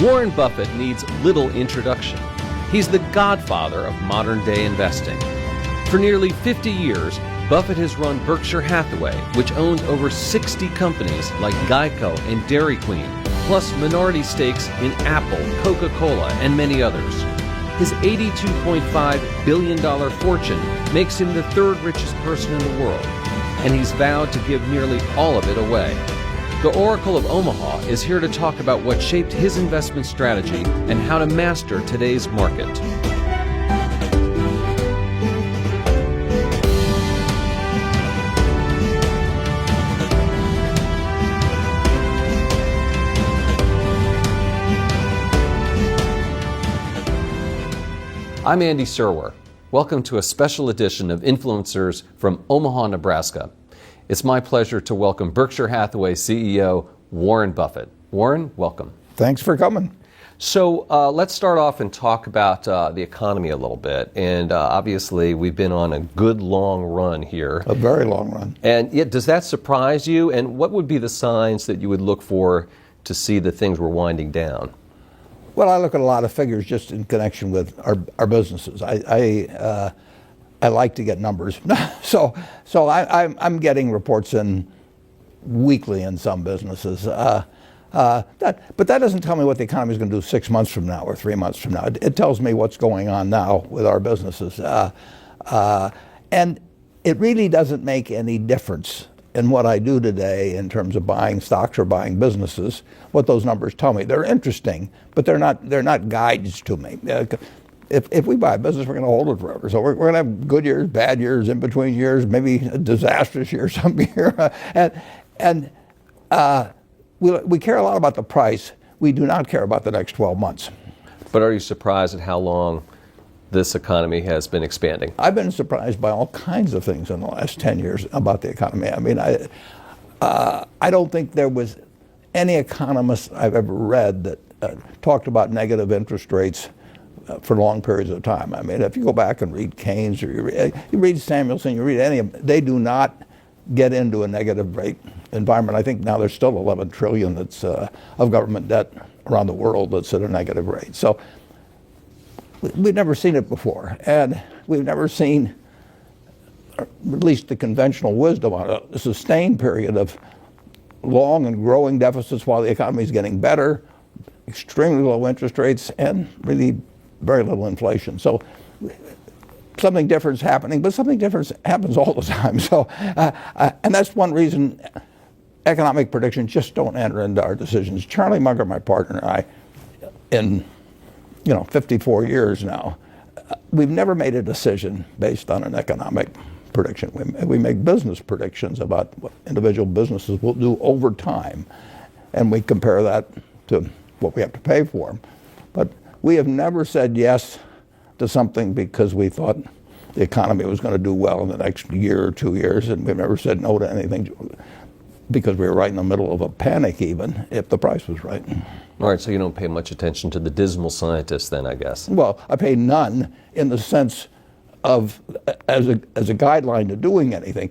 Warren Buffett needs little introduction. He's the godfather of modern-day investing. For nearly 50 years, Buffett has run Berkshire Hathaway, which owns over 60 companies like Geico and Dairy Queen, plus minority stakes in Apple, Coca-Cola, and many others. His $82.5 billion fortune makes him the third richest person in the world, and he's vowed to give nearly all of it away. The Oracle of Omaha is here to talk about what shaped his investment strategy and how to master today's market. I'm Andy Serwer. Welcome to a special edition of Influencers from Omaha, Nebraska. It's my pleasure to welcome Berkshire Hathaway CEO Warren Buffett. Warren, welcome. Thanks for coming. So let's start off and talk about the economy a little bit. And obviously, we've been on a good long run here. A very long run. And yet, does that surprise you? And what would be the signs that you would look for to see that things were winding down? Well, I look at a lot of figures just in connection with our businesses. I like to get numbers, so I'm getting reports in weekly in some businesses. But that doesn't tell me what the economy is going to do 6 months from now or 3 months from now. It tells me what's going on now with our businesses, and it really doesn't make any difference in what I do today in terms of buying stocks or buying businesses. What those numbers tell me, they're interesting, but they're not guides to me. If we buy a business, we're going to hold it forever. So we're going to have good years, bad years, in between years, maybe a disastrous year some year. And we care a lot about the price. We do not care about the next 12 months. But are you surprised at how long this economy has been expanding? I've been surprised by all kinds of things in the last 10 years about the economy. I mean, I don't think there was any economist I've ever read that talked about negative interest rates for long periods of time. I mean, if you go back and read Keynes or you read Samuelson, you read any of them, they do not get into a negative rate environment. I think now there's still 11 trillion that's of government debt around the world that's at a negative rate. So we've never seen it before, and we've never seen, at least the conventional wisdom on a sustained period of long and growing deficits while the economy is getting better, extremely low interest rates, and really very little inflation. So something different is happening, but something different happens all the time. So, and that's one reason economic predictions just don't enter into our decisions. Charlie Munger, my partner, and I, in 54 years now, we've never made a decision based on an economic prediction. We make business predictions about what individual businesses will do over time, and we compare that to what we have to pay for them. But we have never said yes to something because we thought the economy was going to do well in the next year or 2 years, and we've never said no to anything because we were right in the middle of a panic even if the price was right. All right, so you don't pay much attention to the dismal scientists then, I guess. Well, I pay none in the sense of as a guideline to doing anything.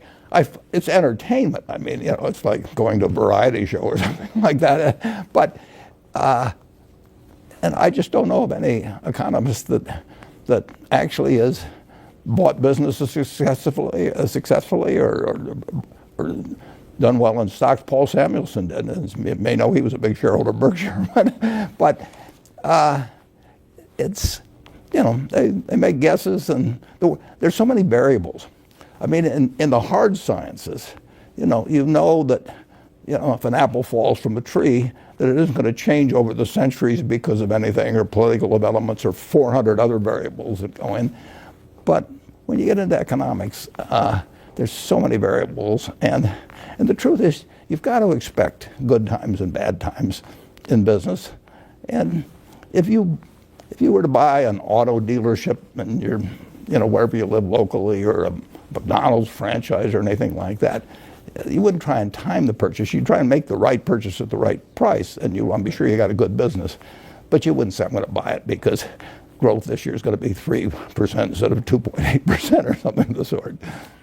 It's entertainment. I mean, it's like going to a variety show or something like that. But and I just don't know of any economist that actually has bought businesses successfully or done well in stocks. Paul Samuelson did. And you may know he was a big shareholder of Berkshire. but it's, they make guesses, and there's so many variables. I mean, in the hard sciences, you know that if an apple falls from a tree, that it isn't going to change over the centuries because of anything or political developments or 400 other variables that go in. But when you get into economics, there's so many variables, and the truth is you've got to expect good times and bad times in business. And if you were to buy an auto dealership and you're wherever you live locally, or a McDonald's franchise or anything like that, you wouldn't try and time the purchase. You'd try and make the right purchase at the right price, and you want to be sure you got a good business. But you wouldn't say, I'm going to buy it because growth this year is going to be 3% instead of 2.8% or something of the sort.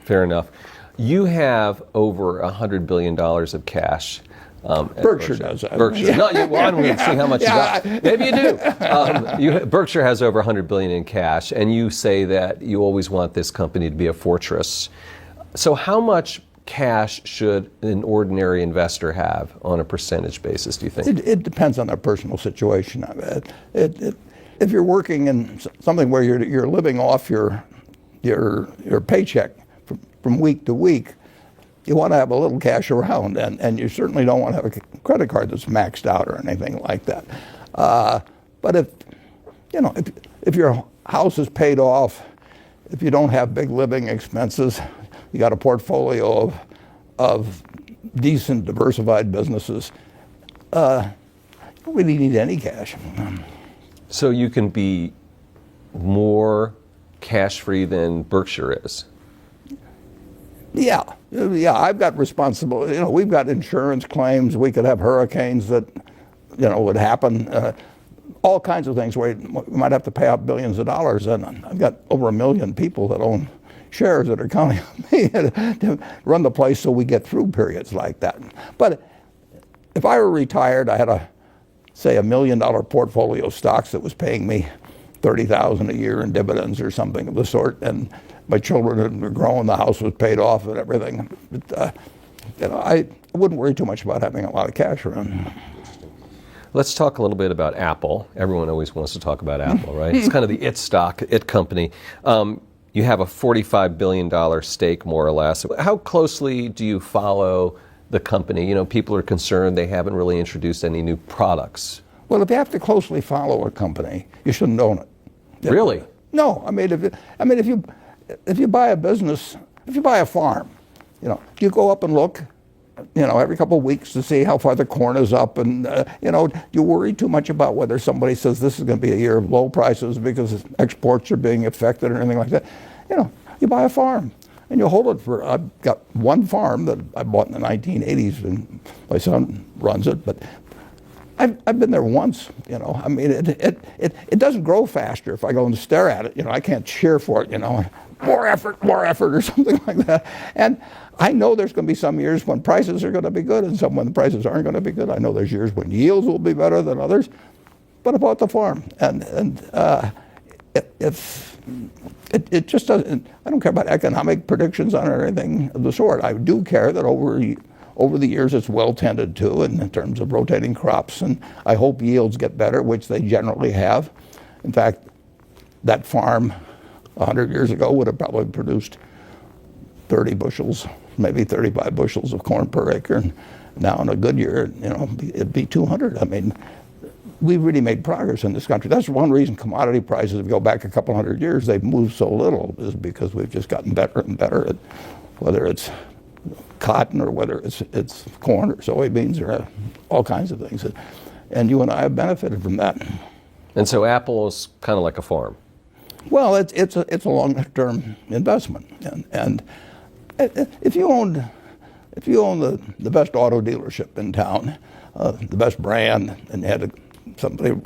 Fair enough. You have over $100 billion of cash. at Berkshire does that. Berkshire. Yeah. No, well, I don't even see how much Yeah. you got. Maybe you do. Berkshire has over $100 billion in cash, and you say that you always want this company to be a fortress. So how much cash should an ordinary investor have on a percentage basis, do you think? It depends on their personal situation. If you're working in something where you're living off your paycheck from week to week, you want to have a little cash around, and you certainly don't want to have a credit card that's maxed out or anything like that. But if your house is paid off, if you don't have big living expenses, you got a portfolio of decent diversified businesses, you don't really need any cash. So you can be more cash-free than Berkshire is? Yeah, I've got responsibility. We've got insurance claims. We could have hurricanes that, would happen. All kinds of things where we might have to pay out billions of dollars. And I've got over 1 million people that own shares that are counting on me to run the place so we get through periods like that. But if I were retired, I had say $1 million portfolio of stocks that was paying me $30,000 a year in dividends or something of the sort, and my children were growing, the house was paid off and everything. But, I wouldn't worry too much about having a lot of cash around. Let's talk a little bit about Apple. Everyone always wants to talk about Apple, right? It's kind of the it stock, it company. You have a $45 billion stake, more or less. How closely do you follow the company? People are concerned they haven't really introduced any new products. Well, if you have to closely follow a company, you shouldn't own it. Really? No. If you buy a business, if you buy a farm, you go up and look, every couple of weeks to see how far the corn is up, and you worry too much about whether somebody says this is going to be a year of low prices because exports are being affected or anything like that. You buy a farm and you hold it for. I've got one farm that I bought in the 1980s, and my son runs it, but I've been there once. It doesn't grow faster if I go and stare at it. I can't cheer for it. More effort, or something like that. And I know there's going to be some years when prices are going to be good, and some when the prices aren't going to be good. I know there's years when yields will be better than others. But about the farm, it just doesn't. I don't care about economic predictions on it or anything of the sort. I do care that over the years it's well tended to, and in terms of rotating crops, and I hope yields get better, which they generally have. In fact, that farm 100 years ago would have probably produced 30 bushels, maybe 35 bushels of corn per acre, and now in a good year, it'd be 200. We've really made progress in this country. That's one reason commodity prices, if you go back a couple hundred years, they've moved so little, is because we've just gotten better and better at whether it's cotton or whether it's corn or soybeans or all kinds of things. And you and I have benefited from that. And so Apple is kind of like a farm. Well, it's a long-term investment, and if you own the best auto dealership in town, the best brand, and you had somebody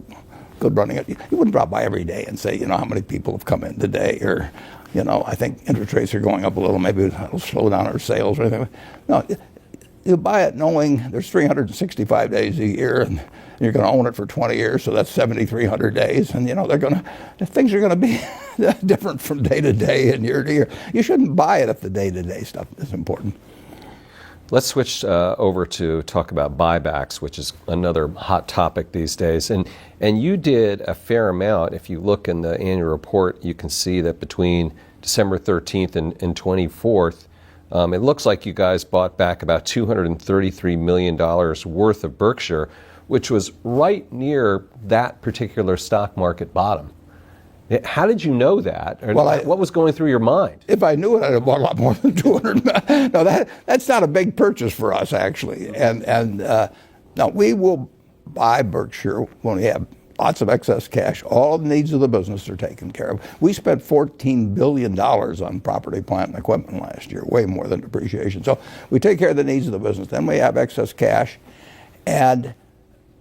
good running it, you wouldn't drop by every day and say, how many people have come in today, or I think interest rates are going up a little, maybe it'll slow down our sales or anything. No, you buy it knowing there's 365 days a year, and you're going to own it for 20 years, so that's 7,300 days, and things are going to be different from day to day and year to year. You shouldn't buy it if the day-to-day stuff is important. Let's switch over to talk about buybacks, which is another hot topic these days. And you did a fair amount. If you look in the annual report, you can see that between December 13th and 24th, it looks like you guys bought back about $233 million worth of Berkshire, which was right near that particular stock market bottom. How did you know that? Or what was going through your mind? If I knew it, I'd have bought a lot more than 200 million. No, that's not a big purchase for us, actually. And no, we will buy Berkshire when we have lots of excess cash. All the needs of the business are taken care of. We spent $14 billion on property, plant, and equipment last year, way more than depreciation. So we take care of the needs of the business. Then we have excess cash. And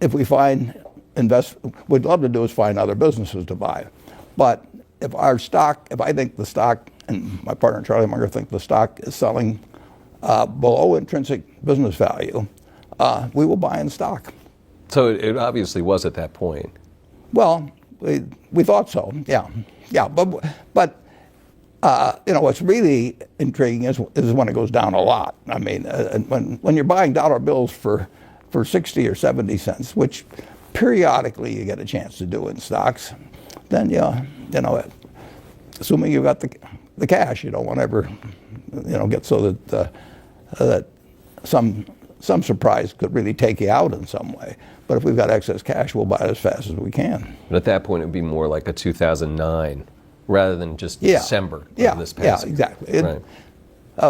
if we we'd love to do is find other businesses to buy. But if I think the stock, and my partner Charlie Munger think the stock is selling below intrinsic business value, we will buy in stock. So it obviously was at that point. Well, we thought so, yeah. But what's really intriguing is when it goes down a lot. I mean, when you're buying dollar bills for 60 or 70 cents, which periodically you get a chance to do in stocks, then assuming you've got the cash, you don't want to ever get so that some surprise could really take you out in some way. But if we've got excess cash, we'll buy it as fast as we can. But at that point, it would be more like a 2009 rather than just December of this past year. Yeah, exactly. Right.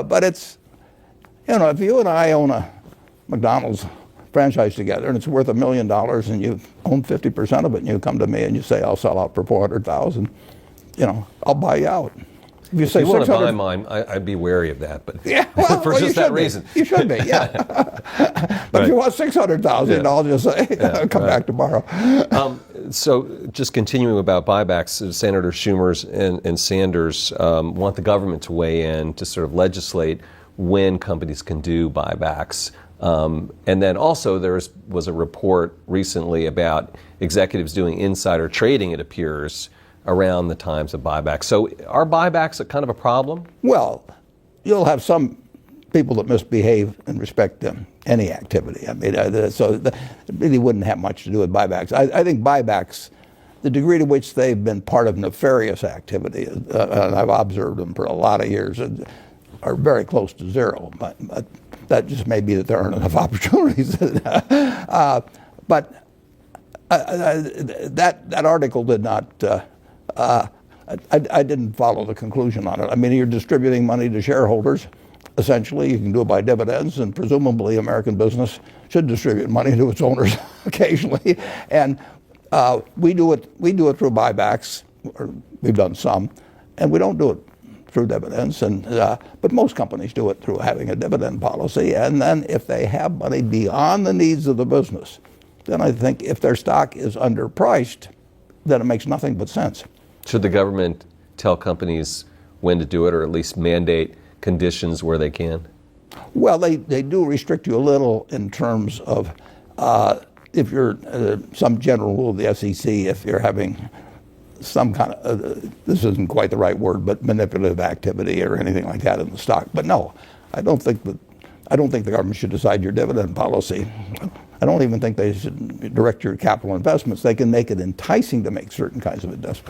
But it's, if you and I own a McDonald's franchise together and it's worth $1 million and you own 50% of it and you come to me and you say, I'll sell out for $400,000, I'll buy you out. If you say if you want to buy mine, I'd be wary of that, but for just that reason. You should be, yeah. But if you want $600,000, I'll just say, come back tomorrow. So just continuing about buybacks, Senator Schumer and Sanders want the government to weigh in to sort of legislate when companies can do buybacks. And then also there was a report recently about executives doing insider trading, it appears, around the times of buybacks. So are buybacks a kind of a problem? Well, you'll have some people that misbehave in respect to any activity. I mean, so it really wouldn't have much to do with buybacks. I think buybacks, the degree to which they've been part of nefarious activity, and I've observed them for a lot of years, are very close to zero. But that just may be that there aren't enough opportunities. But that article did not. I didn't follow the conclusion on it. I mean, you're distributing money to shareholders. Essentially, you can do it by dividends, and presumably American business should distribute money to its owners occasionally. And we do it through buybacks, or we've done some, and we don't do it through dividends. But most companies do it through having a dividend policy. And then if they have money beyond the needs of the business, then I think if their stock is underpriced, then it makes nothing but sense. Should the government tell companies when to do it, or at least mandate conditions where they can? Well, they do restrict you a little in terms of if you're some general rule of the SEC, if you're having some kind of, this isn't quite the right word, but manipulative activity or anything like that in the stock. But no, I don't think the government should decide your dividend policy. I don't even think they should direct your capital investments. They can make it enticing to make certain kinds of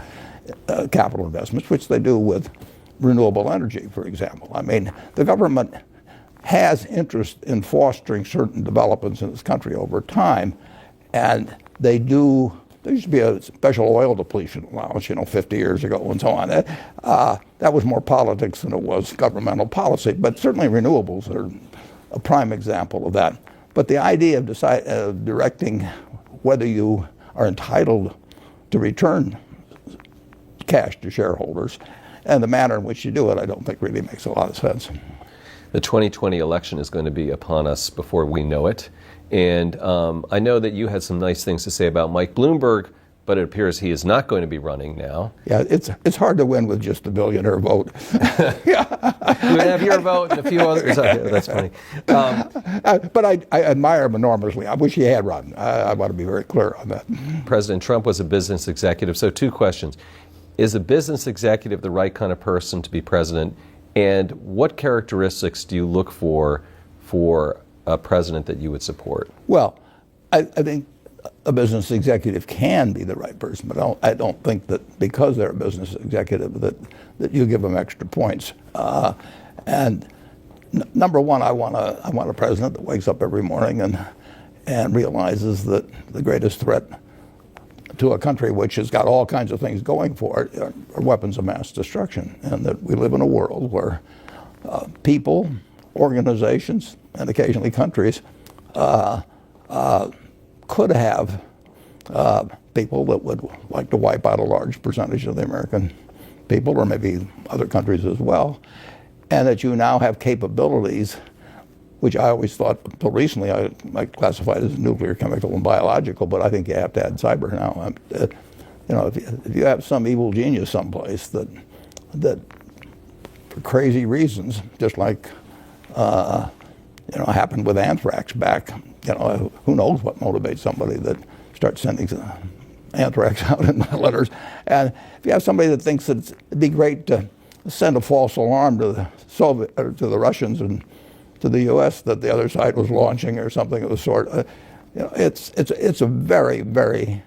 capital investments, which they do with renewable energy, for example. I mean, the government has interest in fostering certain developments in this country over time, and they do. There used to be a special oil depletion allowance, 50 years ago and so on. That was more politics than it was governmental policy, but certainly renewables are a prime example of that. But the idea of directing whether you are entitled to return cash to shareholders and the manner in which you do it, I don't think really makes a lot of sense. The 2020 election is going to be upon us before we know it. And I know that you had some nice things to say about Mike Bloomberg, but it appears he is not going to be running now. Yeah, it's hard to win with just a billionaire vote. You would have your vote and a few others. That's funny. But I admire him enormously. I wish he had run. I want to be very clear on that. President Trump was a business executive. So 2 questions. Is a business executive the right kind of person to be president? And what characteristics do you look for a president that you would support? Well, I think a business executive can be the right person, but I don't think that because they're a business executive that you give them extra points. Number one, I want a president that wakes up every morning and realizes that the greatest threat to a country which has got all kinds of things going for it are weapons of mass destruction, and that we live in a world where people, organizations, and occasionally countries could have people that would like to wipe out a large percentage of the American people, or maybe other countries as well, and that you now have capabilities which I always thought until recently I classified as nuclear, chemical, and biological, but I think you have to add cyber now. If you have some evil genius someplace that for crazy reasons, just like happened with anthrax back who knows what motivates somebody that starts sending anthrax out in letters. And if you have somebody that thinks that it'd be great to send a false alarm to the Russians and to the U.S. that the other side was launching or something of the sort, it's a very, very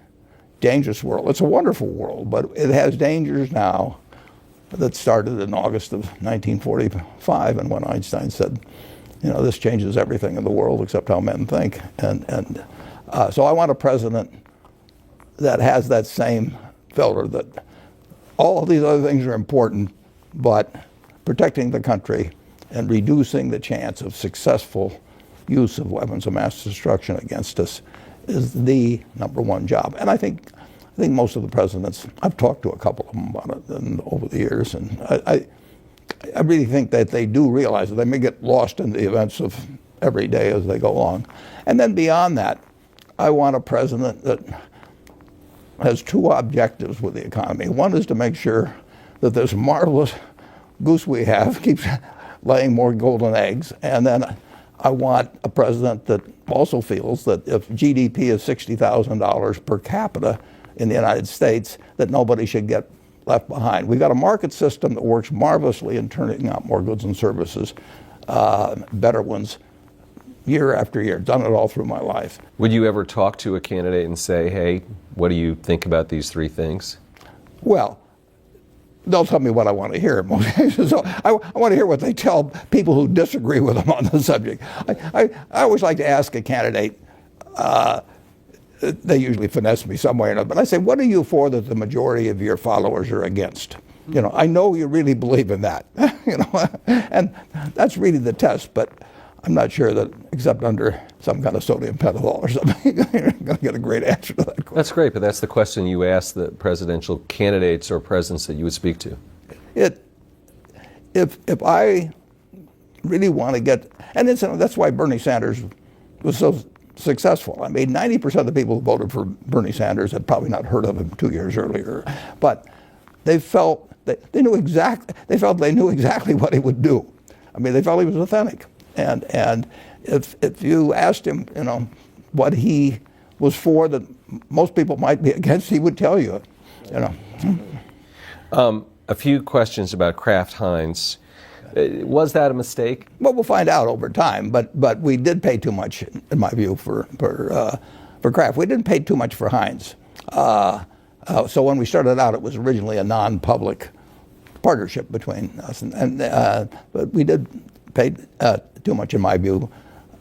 dangerous world. It's a wonderful world, but it has dangers now that started in August of 1945, and when Einstein said, this changes everything in the world except how men think. And so I want a president that has that same filter, that all of these other things are important, but protecting the country and reducing the chance of successful use of weapons of mass destruction against us is the number one job. And I think most of the presidents, I've talked to a couple of them about it over the years, and I really think that they do realize that they may get lost in the events of every day as they go along. And then beyond that, I want a president that has two objectives with the economy. One is to make sure that this marvelous goose we have keeps laying more golden eggs. And then I want a president that also feels that if GDP is $60,000 per capita in the United States, that nobody should get left behind. We've got a market system that works marvelously in turning out more goods and services, better ones, year after year. Done it all through my life. Would you ever talk to a candidate and say, hey, what do you think about these three things? Well, they'll tell me what I want to hear in most cases. So I want to hear what they tell people who disagree with them on the subject. I always like to ask a candidate, they usually finesse me some way or another, but I say, what are you for that the majority of your followers are against? I know you really believe in that, and that's really the test, but I'm not sure that, except under some kind of sodium pentothal or something, you're going to get a great answer to that question. That's great, but that's the question you ask the presidential candidates or presidents that you would speak to. If I really want to get, and that's why Bernie Sanders was so successful. I mean, 90% of the people who voted for Bernie Sanders had probably not heard of him 2 years earlier, but they felt they knew exactly what he would do. I mean, they felt he was authentic. And if you asked him, what he was for that most people might be against, he would tell you. A few questions about Kraft Heinz. Was that a mistake? Well, we'll find out over time. But we did pay too much, in my view, for Kraft. We didn't pay too much for Heinz. So when we started out, it was originally a non-public partnership between us, but we did pay too much, in my view,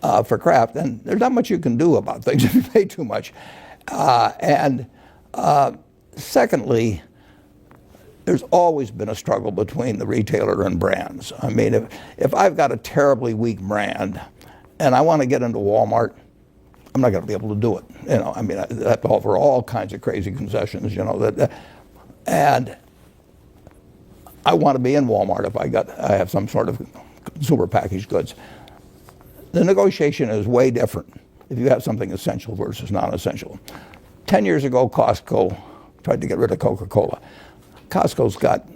for Kraft. And there's not much you can do about things if you pay too much. Secondly, there's always been a struggle between the retailer and brands. I mean, if I've got a terribly weak brand and I want to get into Walmart, I'm not going to be able to do it. I mean, I have to offer all kinds of crazy concessions, and I want to be in Walmart if I have some sort of consumer packaged goods. The negotiation is way different if you have something essential versus non-essential. 10 years ago, Costco tried to get rid of Coca-Cola. Costco's got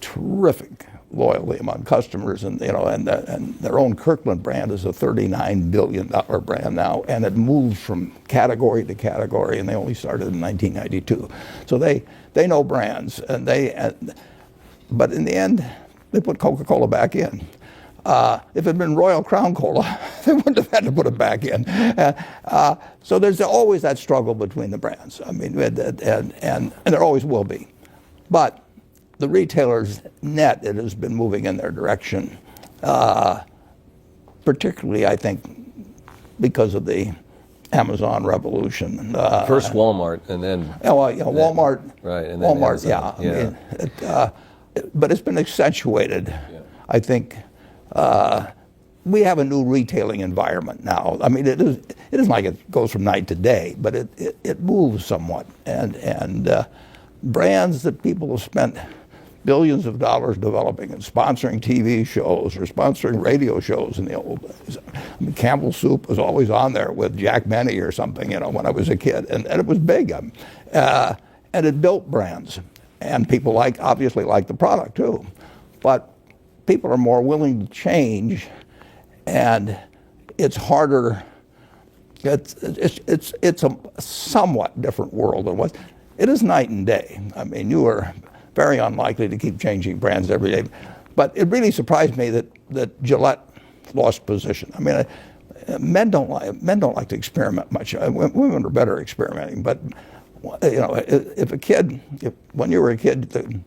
terrific loyalty among customers, and their own Kirkland brand is a $39 billion brand now, and it moves from category to category, and they only started in 1992. So they know brands, but in the end, they put Coca-Cola back in. If it had been Royal Crown Cola, they wouldn't have had to put it back in. So there's always that struggle between the brands. I mean, and there always will be. But the retailers net, it has been moving in their direction, particularly, I think, because of the Amazon revolution. First Walmart, and then... Walmart. Right, and then Walmart, Amazon. yeah. But it's been accentuated, I think. We have a new retailing environment now. I mean, it isn't like it goes from night to day, but it moves somewhat. And brands that people have spent billions of dollars developing and sponsoring TV shows or sponsoring radio shows in the old days. I mean, Campbell Soup was always on there with Jack Benny or something, when I was a kid, and it was big. And it built brands, and people obviously like the product too. But people are more willing to change, and it's harder It's a somewhat different world than what it is. Night and day. I mean, you are very unlikely to keep changing brands every day, but it really surprised me that Gillette lost position. I mean, men don't like to experiment much. Women are better experimenting, but you know, when you were a kid, the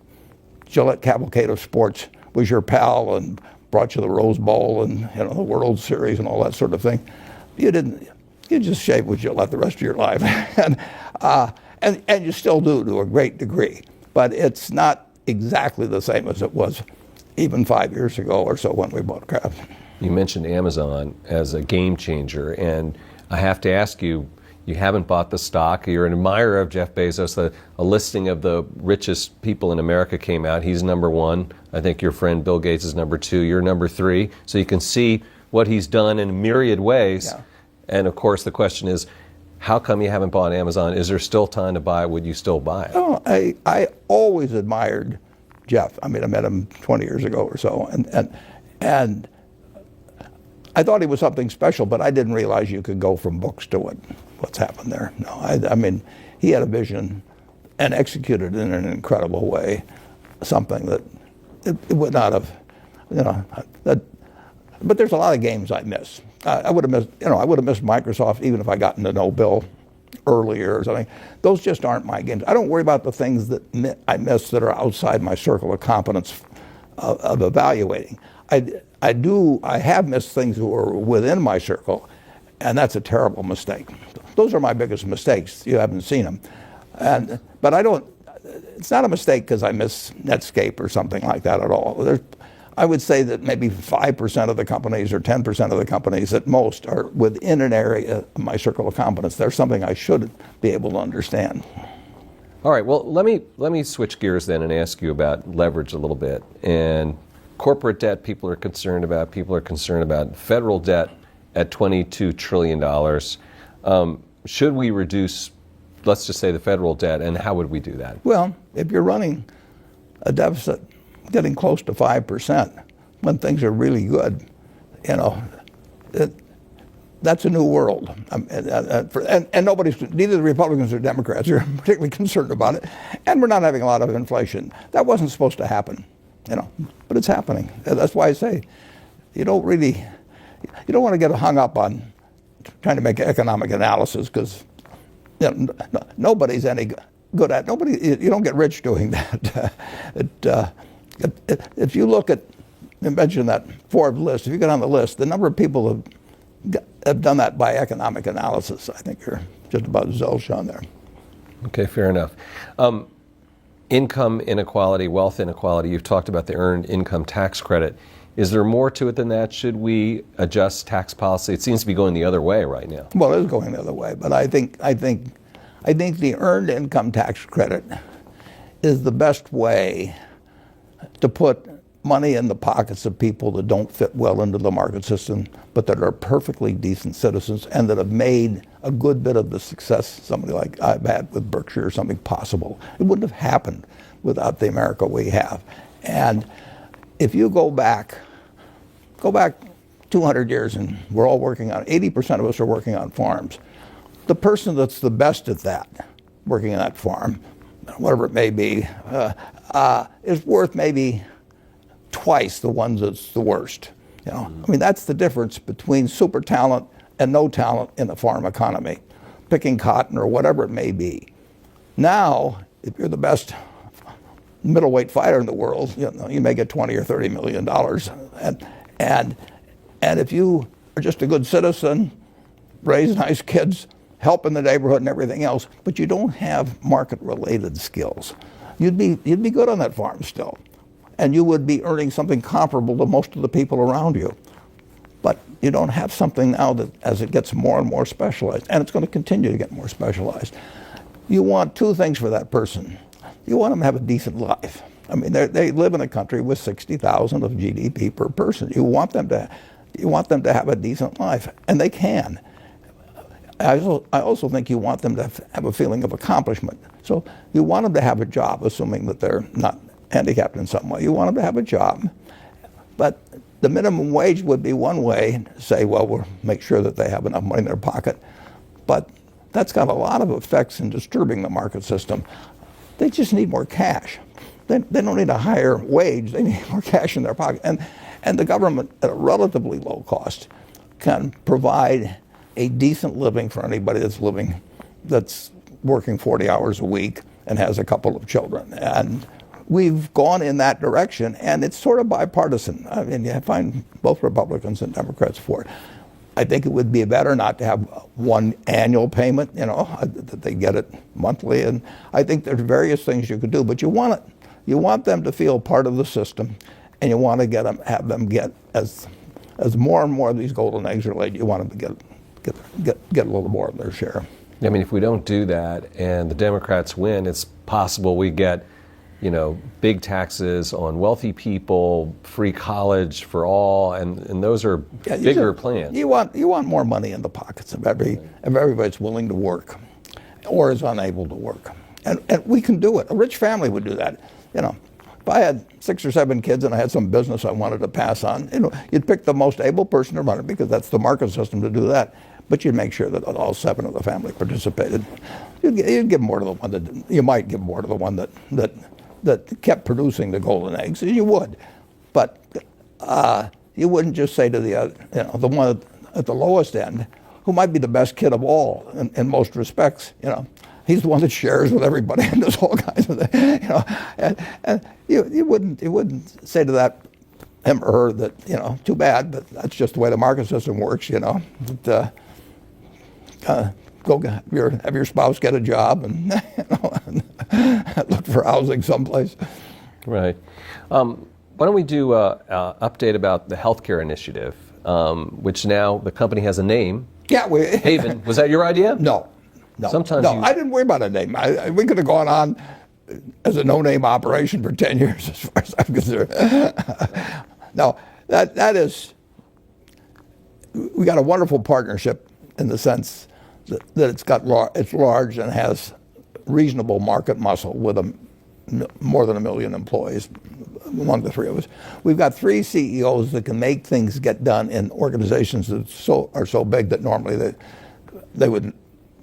Gillette cavalcade of sports was your pal and brought you the Rose Bowl and, you know, the World Series and all that sort of thing. You just shave with Gillette the rest of your life, and you still do to a great degree, but it's not exactly the same as it was even 5 years ago or so when we bought Kraft. You mentioned Amazon as a game changer, and I have to ask you, you haven't bought the stock. You're an admirer of Jeff Bezos. A listing of the richest people in America came out. He's number one. I think your friend Bill Gates is number two. You're number three. So you can see what he's done in myriad ways. Yeah. And of course, the question is, how come you haven't bought Amazon? Is there still time to buy it? Would you still buy it? Oh, I always admired Jeff. I mean, I met him 20 years ago or so, and I thought he was something special, but I didn't realize you could go from books to what's happened there. No, I mean, he had a vision and executed in an incredible way, something that it would not have, you know. But there's a lot of games I miss. I would have missed Microsoft even if I got to know Bill earlier or something. Those just aren't my games. I don't worry about the things that I miss that are outside my circle of competence of evaluating. I have missed things that were within my circle, and that's a terrible mistake. Those are my biggest mistakes. You haven't seen them. But I don't, it's not a mistake because I miss Netscape or something like that at all. I would say that maybe 5% of the companies or 10% of the companies at most are within an area of my circle of competence. There's something I should be able to understand. All right, well, let me switch gears then and ask you about leverage a little bit. And corporate debt, people are concerned about. People are concerned about federal debt at $22 trillion. Should we reduce, let's just say, the federal debt, and how would we do that? Well, if you're running a deficit getting close to 5% when things are really good, you know, that's a new world. And nobody's, neither the Republicans or Democrats are particularly concerned about it. And we're not having a lot of inflation. That wasn't supposed to happen, you know, but it's happening. That's why I say you don't want to get hung up on trying to make economic analysis, because, you know, nobody's any good at it. You don't get rich doing that. If you look at, you mentioned that Forbes list, if you get on the list, the number of people have done that by economic analysis, I think you're just about zilch on there. Okay, fair enough. Income inequality, wealth inequality, you've talked about the earned income tax credit. Is there more to it than that? Should we adjust tax policy? It seems to be going the other way right now. Well, it is going the other way, but I think the earned income tax credit is the best way to put money in the pockets of people that don't fit well into the market system, but that are perfectly decent citizens and that have made a good bit of the success somebody like I've had with Berkshire or something possible. It wouldn't have happened without the America we have. And if you go back 200 years, and we're all working on, 80% of us are working on farms. The person that's the best at that, working on that farm, whatever it may be, is worth maybe twice the ones that's the worst. You know, I mean, that's the difference between super talent and no talent in the farm economy, picking cotton or whatever it may be. Now, if you're the best middleweight fighter in the world, you know, you may get $20 or $30 million, and if you are just a good citizen, raise nice kids, help in the neighborhood and everything else, but you don't have market-related skills, you'd be good on that farm still, and you would be earning something comparable to most of the people around you. But you don't have something now that, as it gets more and more specialized, and it's going to continue to get more specialized, you want two things for that person. You want them to have a decent life. I mean, they live in a country with 60,000 of GDP per person. You want them to have a decent life, and they can. I also think you want them to have a feeling of accomplishment. So you want them to have a job, assuming that they're not handicapped in some way. You want them to have a job. But the minimum wage would be one way to say, well, we'll make sure that they have enough money in their pocket. but that's got a lot of effects in disturbing the market system. They just need more cash. They don't need a higher wage. They need more cash in their pocket. And the government, at a relatively low cost, can provide a decent living for anybody that's working 40 hours a week and has a couple of children. And we've gone in that direction, and it's sort of bipartisan. I mean, you find both Republicans and Democrats for it. I think it would be better not to have one annual payment, that they get it monthly. And I think there's various things you could do, but you want them to feel part of the system, and you want to have them get as more and more of these golden eggs are laid. You want them to get a little more of their share. I mean, if we don't do that and the Democrats win, it's possible we get, big taxes on wealthy people, free college for all, and those are bigger plans. You want more money in the pockets of everybody that's willing to work or is unable to work. And we can do it. A rich family would do that. If I had 6 or 7 kids and I had some business I wanted to pass on, you'd pick the most able person to run it because that's the market system to do that. But you'd make sure that all 7 of the family participated. You'd give more to the one that you might give more to the one that kept producing the golden eggs. You would, but you wouldn't just say to the one at the lowest end, who might be the best kid of all in most respects. He's the one that shares with everybody and does all kinds of things. And you wouldn't say to that him or her that too bad, but that's just the way the market system works. Go have your spouse get a job and look for housing someplace. Right. Why don't we do an update about the healthcare initiative, which now the company has a name. Yeah, Haven. Was that your idea? No. Sometimes I didn't worry about a name. We could have gone on as a no-name operation for 10 years, as far as I'm concerned. No, that is. We got a wonderful partnership in the sense that it's large and has reasonable market muscle with more than 1 million employees among the 3 of us. We've got 3 CEOs that can make things get done in organizations that are so big that normally they would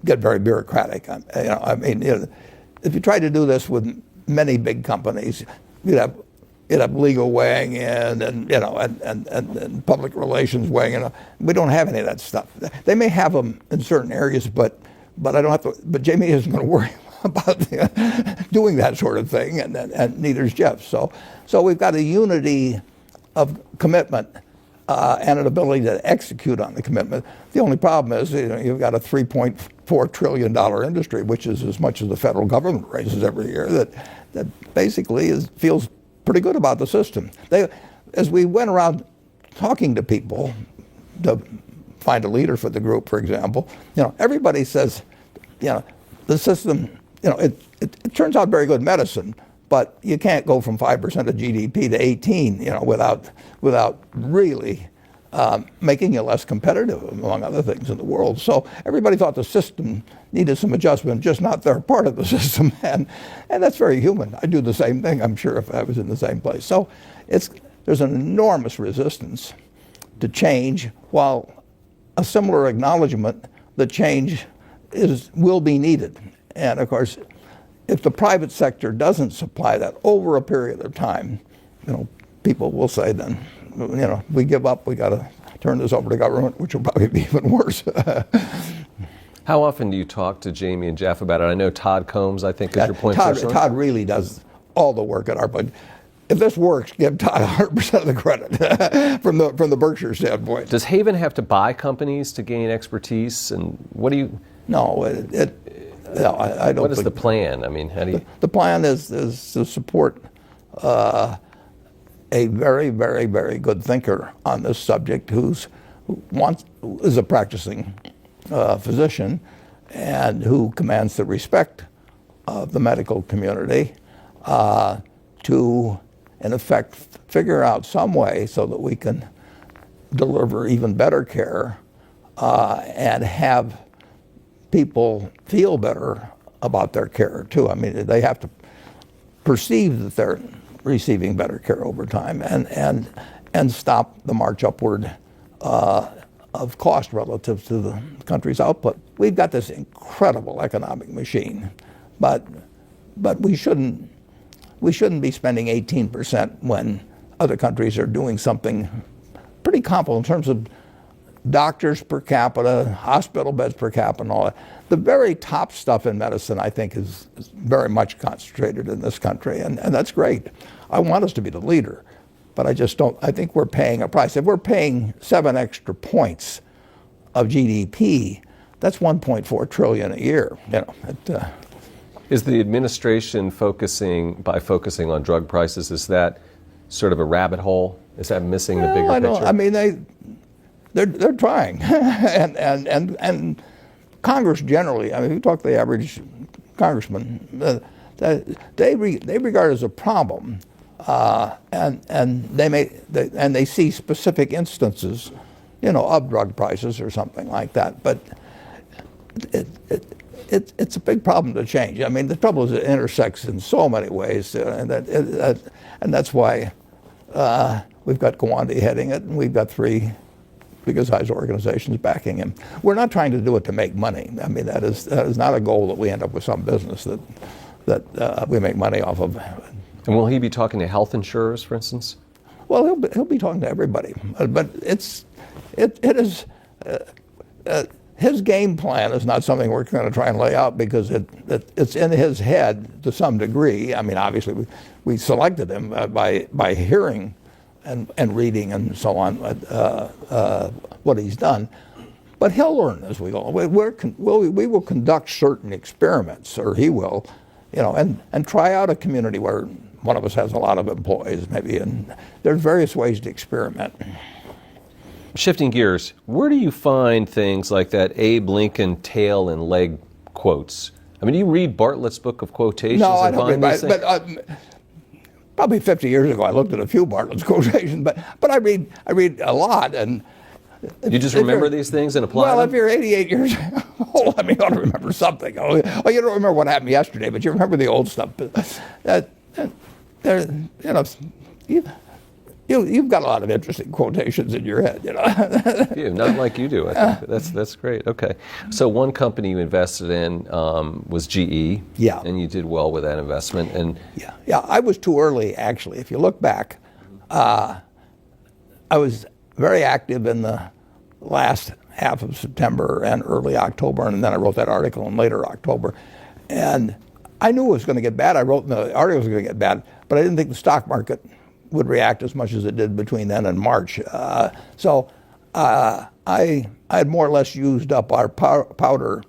get very bureaucratic. If you tried to do this with many big companies, you'd have legal weighing in and public relations weighing in. We don't have any of that stuff. They may have them in certain areas, but I don't have to. But Jamie isn't going to worry about doing that sort of thing, and neither is Jeff. So we've got a unity of commitment and an ability to execute on the commitment. The only problem is you've got a $3.4 trillion industry, which is as much as the federal government raises every year, that basically feels pretty good about the system. As we went around talking to people to find a leader for the group, for example, everybody says, the system, it turns out very good medicine, but you can't go from 5% of GDP to 18, without really making you less competitive, among other things in the world. So everybody thought the system needed some adjustment, just not their part of the system, and that's very human. I do the same thing, I'm sure, if I was in the same place. So there's an enormous resistance to change, while a similar acknowledgement that change will be needed. And of course, if the private sector doesn't supply that over a period of time, people will say then, we give up, we got to turn this over to government, which will probably be even worse. How often do you talk to Jamie and Jeff about it? I know Todd Combs, I think, is your point person. Todd really does all the work at our budget. If this works, give Todd 100% of the credit from the Berkshire standpoint. Does Haven have to buy companies to gain expertise? And what do you? No, no, I don't. What is the plan? I mean, how do you? The plan is to support a very, very, very good thinker on this subject is a practicing physician and who commands the respect of the medical community to, in effect, figure out some way so that we can deliver even better care and have people feel better about their care too. I mean, they have to perceive that they're receiving better care over time and stop the march upward of cost relative to the country's output. we've got this incredible economic machine, but we shouldn't be spending 18% when other countries are doing something pretty comparable in terms of doctors per capita, hospital beds per capita, and all that. The very top stuff in medicine, I think, is very much concentrated in this country, and that's great. I want us to be the leader, but I just don't. I think we're paying a price. If we're paying 7 extra points of GDP, that's 1.4 trillion a year. Is the administration focusing on drug prices? Is that sort of a rabbit hole? Is that missing the bigger picture? I mean, they're trying, and Congress generally. I mean, if you talk to the average congressman, they regard it as a problem, and they see specific instances, of drug prices or something like that. But it's a big problem to change. I mean, the trouble is it intersects in so many ways, and that's why we've got Gawande heading it, and we've got 3 big-sized organizations backing him. We're not trying to do it to make money. I mean, that is not a goal that we end up with some business that we make money off of. And will he be talking to health insurers, for instance? Well, he'll be talking to everybody, but it is. His game plan is not something we're going to try and lay out because it's in his head to some degree. I mean, obviously, we selected him by hearing and reading and so on what he's done. But he'll learn as we go. We will conduct certain experiments, or he will, and try out a community where one of us has a lot of employees, maybe, and there's various ways to experiment. Shifting gears, where do you find things like that Abe Lincoln tail and leg quotes? I mean, do you read Bartlett's Book of Quotations? No, I don't read but probably 50 years ago I looked at a few Bartlett's quotations, but I read a lot. And you just remember these things and apply them? Well, if you're 88 years old, I mean, you ought to remember something. Oh, you don't remember what happened yesterday, but you remember the old stuff. You've got a lot of interesting quotations in your head, Not like you do. I think that's great. Okay, so one company you invested in was GE. Yeah. And you did well with that investment. And yeah. I was too early, actually. If you look back, I was very active in the last half of September and early October, and then I wrote that article in later October, and I knew it was going to get bad. I wrote in the article it was going to get bad, but I didn't think the stock market would react as much as it did between then and March. So I had more or less used up our powder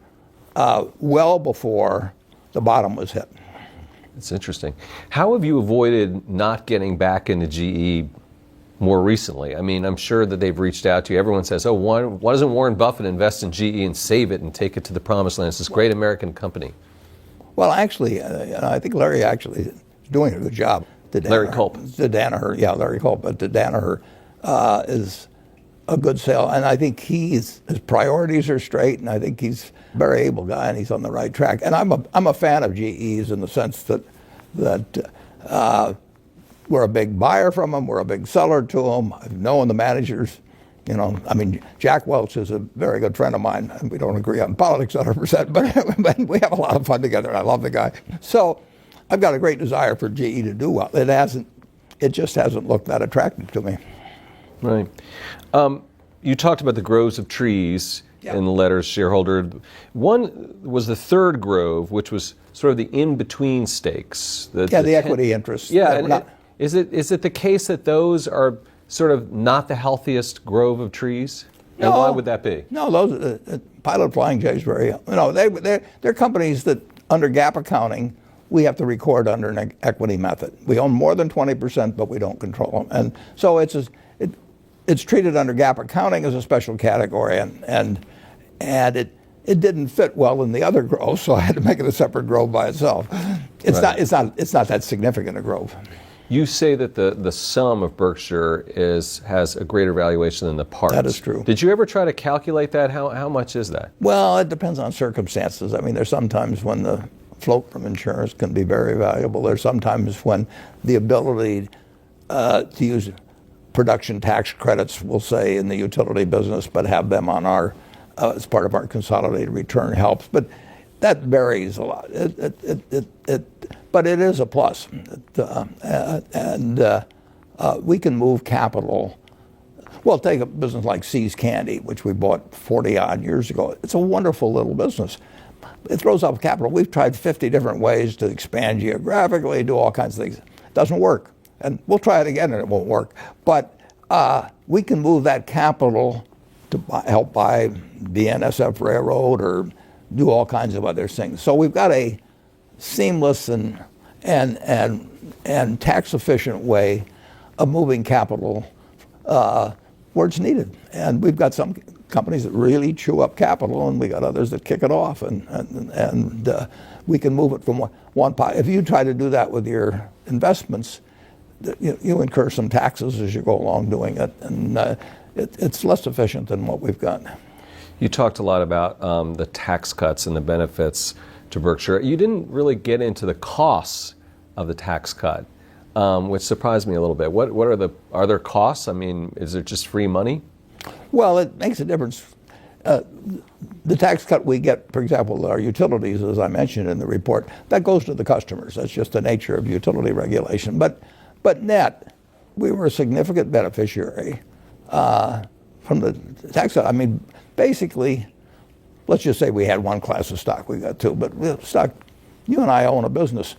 well before the bottom was hit. That's interesting. How have you avoided not getting back into GE more recently? I mean, I'm sure that they've reached out to you. Everyone says, oh, why doesn't Warren Buffett invest in GE and save it and take it to the promised land? It's this great American company. Well, actually, I think Larry actually is doing a good job. Larry Culp. To Danaher, yeah, Larry Culp. But to Danaher is a good sale, and I think his priorities are straight, and I think he's a very able guy, and he's on the right track. And I'm a fan of GE's in the sense that we're a big buyer from them, we're a big seller to them. I've known the managers. I mean, Jack Welch is a very good friend of mine, and we don't agree on politics 100%, but we have a lot of fun together, and I love the guy. So I've got a great desire for GE to do well. It just hasn't looked that attractive to me. Right. You talked about the groves of trees in the letter's shareholder. One was the third grove, which was sort of the in-between stakes. The equity interests. Yeah. Is it the case that those are sort of not the healthiest grove of trees? And why would that be? No, those Pilot Flying J is very. They're companies that under GAAP accounting we have to record under an equity method. We own more than 20%, but we don't control them, and so it's treated under GAAP accounting as a special category, and it didn't fit well in the other grove, so I had to make it a separate grove by itself. It's not that significant a grove. You say that the sum of Berkshire has a greater valuation than the parts. That is true. Did you ever try to calculate that? How much is that? Well, it depends on circumstances. I mean, there's sometimes when the float from insurance can be very valuable. There's sometimes when the ability to use production tax credits, we'll say, in the utility business, but have them on our as part of our consolidated return helps, but that varies a lot. But it is a plus. We can move capital. Well, take a business like See's Candy, which we bought 40 odd years ago. It's a wonderful little business. It throws off capital. We've tried 50 different ways to expand geographically, do all kinds of things. It doesn't work. And we'll try it again and it won't work. But we can move that capital to help buy the NSF Railroad or do all kinds of other things. So we've got a seamless and tax efficient way of moving capital where it's needed. And we've got some companies that really chew up capital, and we got others that kick it off, and we can move it from one pot. If you try to do that with your investments, you incur some taxes as you go along doing it, and it's less efficient than what we've got. You talked a lot about the tax cuts and the benefits to Berkshire. You didn't really get into the costs of the tax cut, which surprised me a little bit. What are there costs? I mean, is it just free money? Well, it makes a difference. The tax cut we get, for example, our utilities, as I mentioned in the report, that goes to the customers. That's just the nature of utility regulation. But net, we were a significant beneficiary from the tax cut. I mean, basically, let's just say we had one class of stock. We got two, but stock. You and I own a business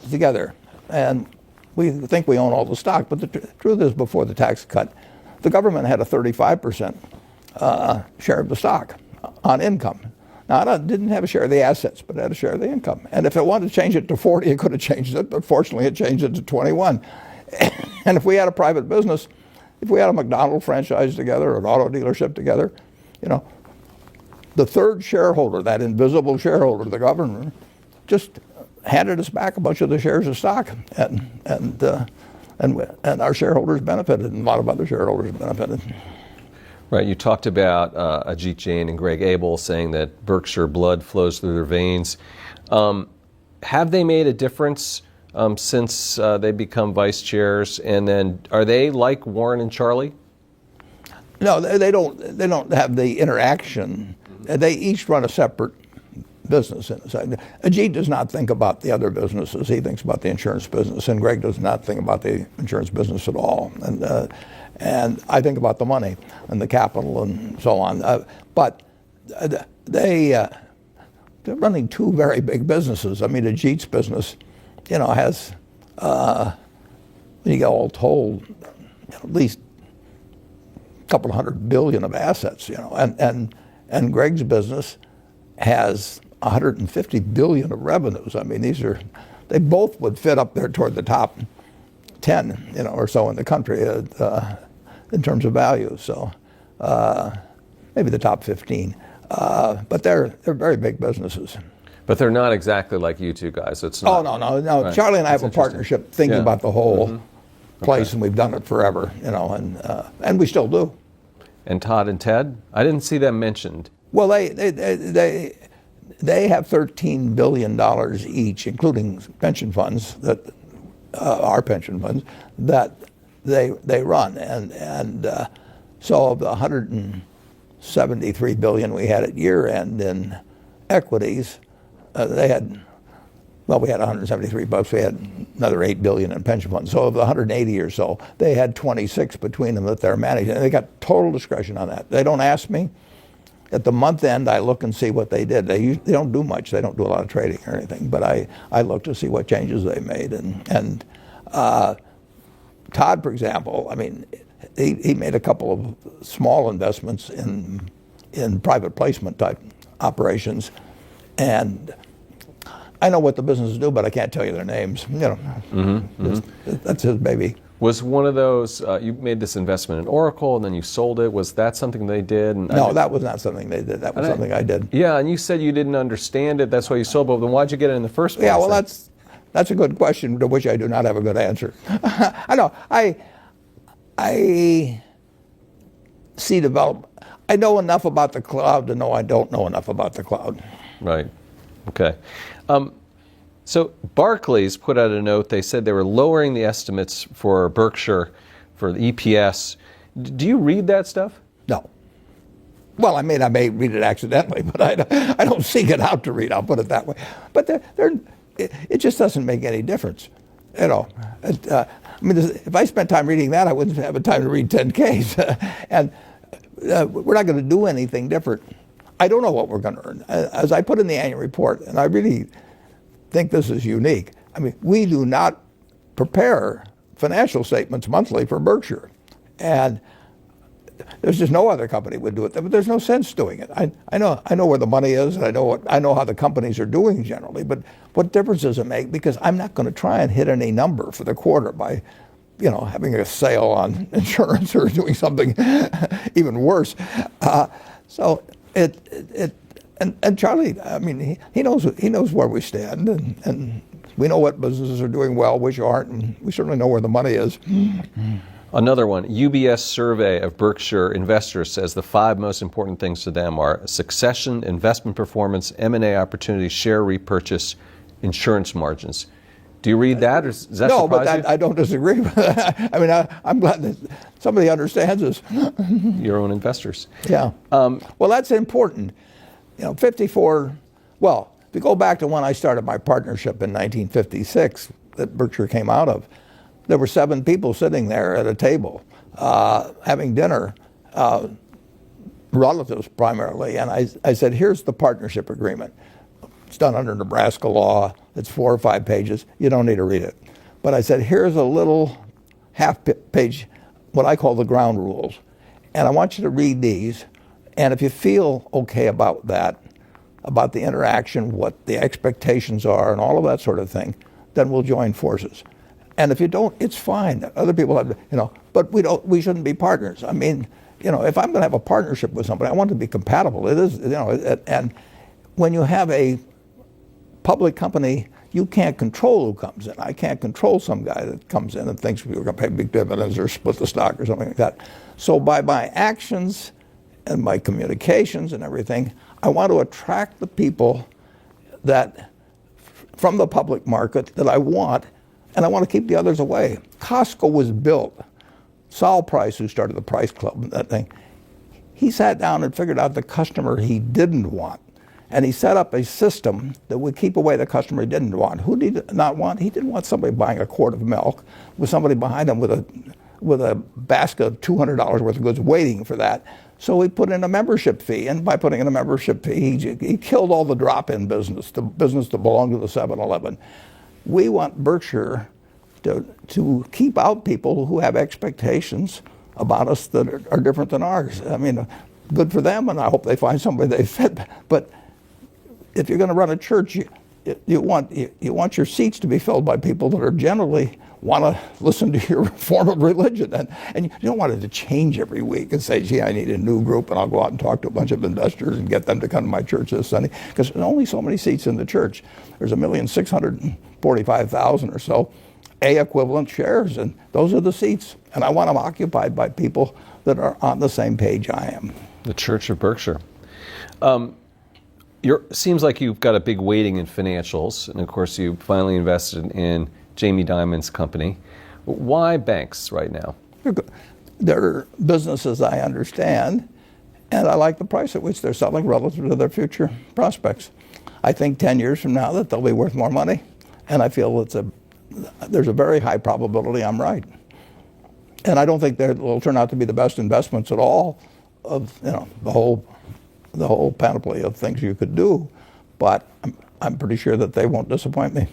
together, and we think we own all the stock. But the truth is, before the tax cut, the government had a 35% share of the stock on income. Now, it didn't have a share of the assets, but it had a share of the income. And if it wanted to change it to 40, it could have changed it, but fortunately it changed it to 21. And if we had a private business, if we had a McDonald's franchise together or an auto dealership together, the third shareholder, that invisible shareholder, the government, just handed us back a bunch of the shares of stock, and our shareholders benefited, and a lot of other shareholders benefited. Right. You talked about Ajit Jain and Greg Abel saying that Berkshire blood flows through their veins. Have they made a difference since they become vice chairs? And then are they like Warren and Charlie? No, they don't have the interaction. They each run a separate business inside. Ajit does not think about the other businesses. He thinks about the insurance business, and Greg does not think about the insurance business at all. And I think about the money and the capital and so on. But they're running two very big businesses. I mean, Ajit's business, has, when you get all told, at least a couple $100 billion of assets, and Greg's business has $150 billion of revenues. I mean, they both would fit up there toward the top 10, or so in the country in terms of value. So maybe the top 15. But they're very big businesses. But they're not exactly like you two guys. It's not. Oh, no. Right. Charlie and I have a partnership thinking about the whole place, Okay. and we've done it forever, and we still do. And Todd and Ted? I didn't see them mentioned. Well, they have $13 billion each, including pension funds that our pension funds that they run, and so of the 173 billion we had at year end in equities, we had 173 bucks. We had another 8 billion in pension funds. So of the 180 or so, they had 26 between them that they're managing. And they got total discretion on that. They don't ask me. At the month end, I look and see what they did. They don't do much. They don't do a lot of trading or anything. But I look to see what changes they made. And Todd, for example, I mean, he made a couple of small investments in private placement type operations, and I know what the businesses do, but I can't tell you their names. That's his baby. Was one of those, you made this investment in Oracle and then you sold it. Was that something they did? No, that was not something they did. That was something I did. Yeah, and you said you didn't understand it. That's why you sold it. But then why'd you get it in the first place? Yeah, well, that's a good question to which I do not have a good answer. I know. I see development. I know enough about the cloud to know I don't know enough about the cloud. Right. Okay. So Barclays put out a note. They said they were lowering the estimates for Berkshire for the EPS. Do you read that stuff? No. Well, I mean, I may read it accidentally, but I don't seek it out to read. I'll put it that way. But it just doesn't make any difference, you know. I mean, if I spent time reading that, I wouldn't have the time to read 10Ks. And we're not going to do anything different. I don't know what we're going to earn. As I put in the annual report, and I really think this is unique. I mean, we do not prepare financial statements monthly for Berkshire, and there's just no other company would do it. But there's no sense doing it. I know where the money is, and I know how the companies are doing generally. But what difference does it make? Because I'm not going to try and hit any number for the quarter by, you know, having a sale on insurance or doing something even worse. So and Charlie, I mean, he knows where we stand, and we know what businesses are doing well, which aren't, and we certainly know where the money is. Another one, UBS survey of Berkshire investors says the 5 most important things to them are succession, investment performance, M&A opportunities, share repurchase, insurance margins. Do you read that, or does that no, surprise but you? I don't disagree with that. I mean, I'm glad that somebody understands this. Your own investors. Yeah. Well, that's important. You know, 54, well, if you go back to when I started my partnership in 1956 that Berkshire came out of, there were 7 people sitting there at a table having dinner, relatives primarily, and I said, here's the partnership agreement. It's done under Nebraska law. It's 4 or 5 pages. You don't need to read it. But I said, here's a little half-page, what I call the ground rules, and I want you to read these, and if you feel okay about that, about the interaction, what the expectations are, and all of that sort of thing, then we'll join forces. And if you don't, it's fine. Other people have, you know, but we shouldn't be partners. I mean, you know, if I'm going to have a partnership with somebody, I want it to be compatible. It is, you know, and when you have a public company, you can't control who comes in. I can't control some guy that comes in and thinks we're going to pay big dividends or split the stock or something like that. So by my actions and my communications and everything, I want to attract the people that from the public market that I want, and I want to keep the others away. Costco was built. Saul Price, who started the Price Club and that thing, he sat down and figured out the customer he didn't want. And he set up a system that would keep away the customer he didn't want. Who did he not want? He didn't want somebody buying a quart of milk with somebody behind him with a basket of $200 worth of goods waiting for that. So he put in a membership fee, and by putting in a membership fee, he killed all the drop-in business, the business that belonged to the 7-Eleven. We want Berkshire to keep out people who have expectations about us that are different than ours. I mean, good for them, and I hope they find somebody they fit. But if you're going to run a church, you want your seats to be filled by people that are generally want to listen to your form of religion, and you don't want it to change every week and say, gee, I need a new group, and I'll go out and talk to a bunch of investors and get them to come to my church this Sunday, because there's only so many seats in the church. There's 1,645,000 or so A equivalent shares, and those are the seats, and I want them occupied by people that are on the same page I am. The Church of Berkshire. Seems like you've got a big weighting in financials, and of course you finally invested in Jamie Dimon's company. Why banks right now? They're businesses I understand, and I like the price at which they're selling relative to their future prospects. I think 10 years from now that they'll be worth more money, and I feel there's a very high probability I'm right. And I don't think they will turn out to be the best investments at all of, you know, the whole panoply of things you could do, but I'm pretty sure that they won't disappoint me.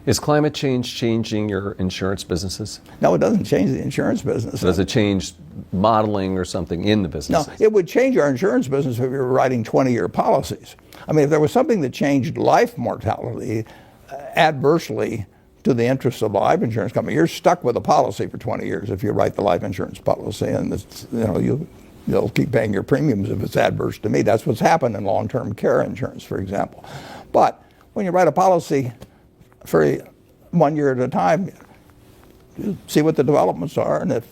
Is climate change changing your insurance businesses? No, it doesn't change the insurance business. Does it change modeling or something in the business? No, it would change our insurance business if we were writing 20-year policies. I mean, if there was something that changed life mortality adversely to the interests of the life insurance company, you're stuck with a policy for 20 years if you write the life insurance policy, and it's, you know, you'll keep paying your premiums if it's adverse to me. That's what's happened in long-term care insurance, for example. But when you write a policy for 1 year at a time, you see what the developments are, and if,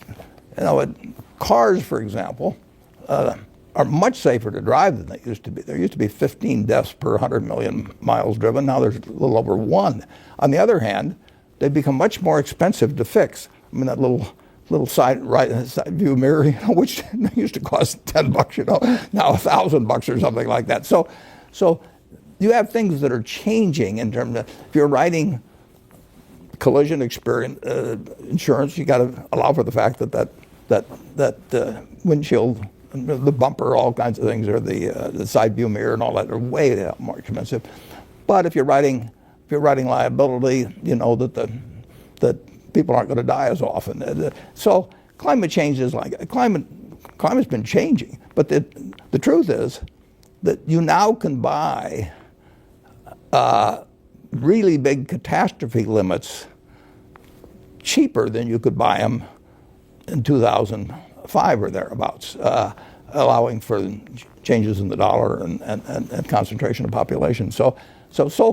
you know, cars, for example, are much safer to drive than they used to be. There used to be 15 deaths per 100 million miles driven. Now there's a little over 1. On the other hand, they've become much more expensive to fix. I mean, that little little side view mirror, which used to cost $10, now $1,000 or something like that. So you have things that are changing in terms of, if you're writing collision insurance, you got to allow for the fact that windshield, the bumper, all kinds of things, or the side view mirror and all that are way more expensive. But if you're writing liability, you know that people aren't going to die as often. So climate change is climate's been changing. But the truth is that you now can buy really big catastrophe limits cheaper than you could buy them in 2005 or thereabouts, allowing for changes in the dollar and concentration of population. So